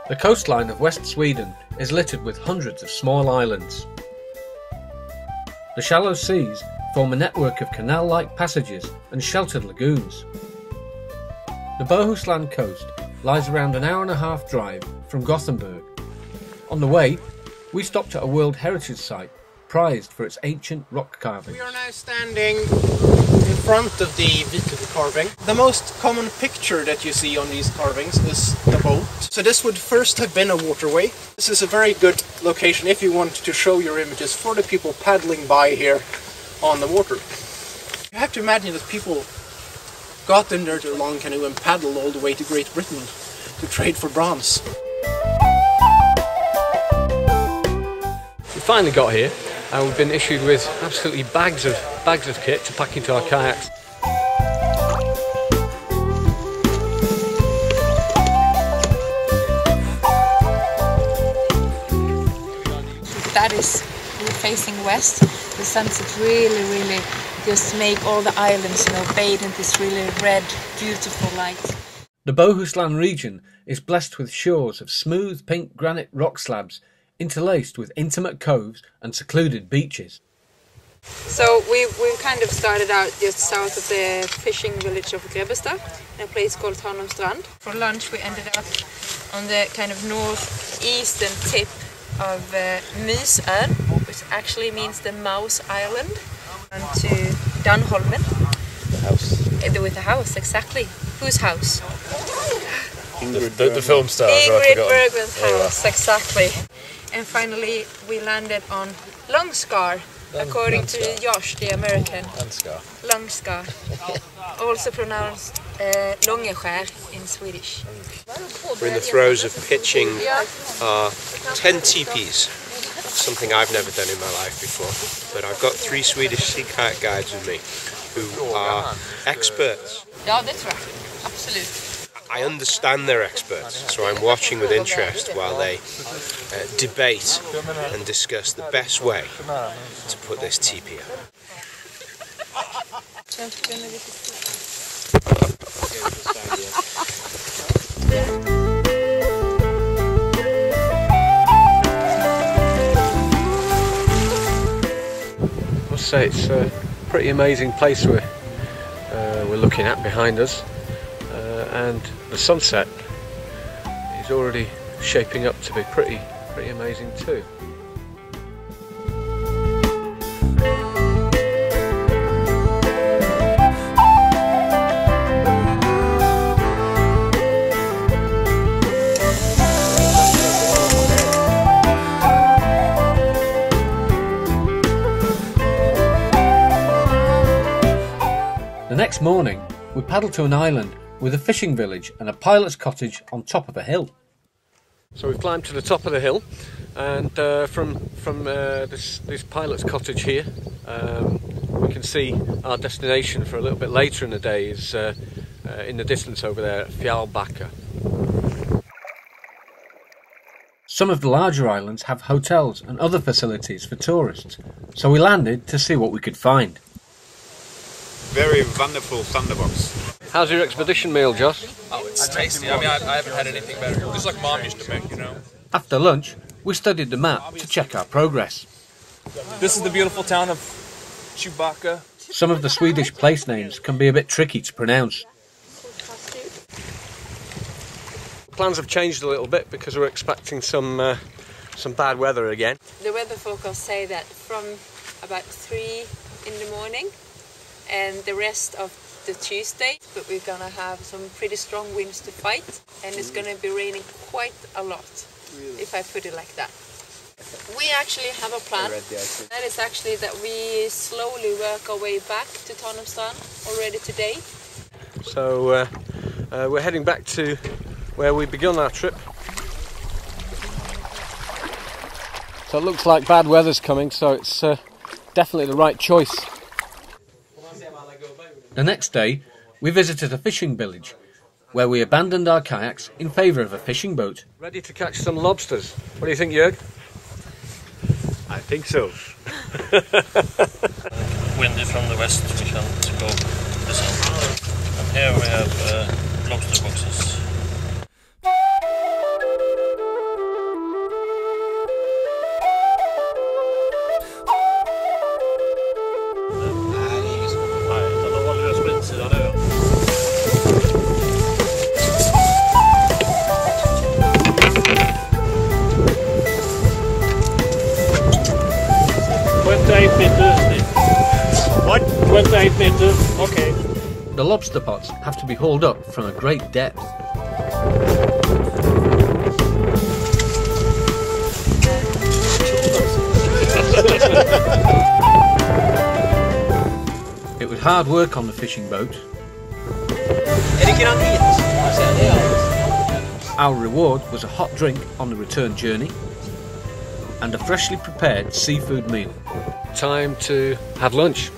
The coastline of West Sweden is littered with hundreds of small islands. The shallow seas form a network of canal-like passages and sheltered lagoons. The Bohuslän coast lies around an hour-and-a-half drive from Gothenburg. On the way, we stopped at a World Heritage Site prized for its ancient rock carving. We are now standing in front of the Viking carving. The most common picture that you see on these carvings is the boat. So this would first have been a waterway. This is a very good location if you want to show your images for the people paddling by here on the water. You have to imagine that people got in their long canoe and paddled all the way to Great Britain to trade for bronze. We finally got here and we've been issued with absolutely bags of kit to pack into our kayaks. That is, we're facing west. The sunset really just make all the islands, bathe in this really red, beautiful light. The Bohuslän region is blessed with shores of smooth pink granite rock slabs interlaced with intimate coves and secluded beaches. So we kind of started out just south of the fishing village of Grebbestad, in a place called Tanumstrand. For lunch we ended up on the kind of northeastern tip of Mysön, which actually means the Mouse Island, and to Danholmen. The house. With the house, exactly. Whose house? The film star. Ingrid Bergman's house, exactly. And finally we landed on Långskar, according to Josh, the American. Långskar. Also pronounced Långeskär in Swedish. We're in the throes of pitching our 10 teepees, something I've never done in my life before. But I've got 3 Swedish sea kayak guides with me who are experts. Ja, det tror jag. Absolut. I understand they're experts, so I'm watching with interest while they debate and discuss the best way to put this teepee up. I must say it's a pretty amazing place we're looking at behind us, and the sunset is already shaping up to be pretty amazing too. The next morning, we paddled to an island with a fishing village and a pilot's cottage on top of a hill. So we've climbed to the top of the hill, and from this pilot's cottage here, we can see our destination for a little bit later in the day is in the distance over there at Fjällbacka. Some of the larger islands have hotels and other facilities for tourists, so we landed to see what we could find. Very wonderful thunderbox. How's your expedition meal, Josh? Oh, it's tasty. I mean, I haven't had anything better. Just like Mom used to make, After lunch, we studied the map to check our progress. This is the beautiful town of Chewbacca. Some of the Swedish place names can be a bit tricky to pronounce. Plans have changed a little bit because we're expecting some bad weather again. The weather forecast say that from about 3 in the morning and the rest of the Tuesday, but we're gonna have some pretty strong winds to fight, and it's gonna be raining quite a lot, if I put it like that. We actually have a plan. That is actually that we slowly work our way back to Tanumstrand already today. So we're heading back to where we began our trip. So it looks like bad weather's coming, so it's definitely the right choice. The next day, we visited a fishing village, where we abandoned our kayaks in favour of a fishing boat. Ready to catch some lobsters. What do you think, Jörg? I think so. Windy from the west, we can't go to the south. And here we have lobster boxes. 28 meters, okay. The lobster pots have to be hauled up from a great depth. It was hard work on the fishing boat. Our reward was a hot drink on the return journey and a freshly prepared seafood meal. Time to have lunch.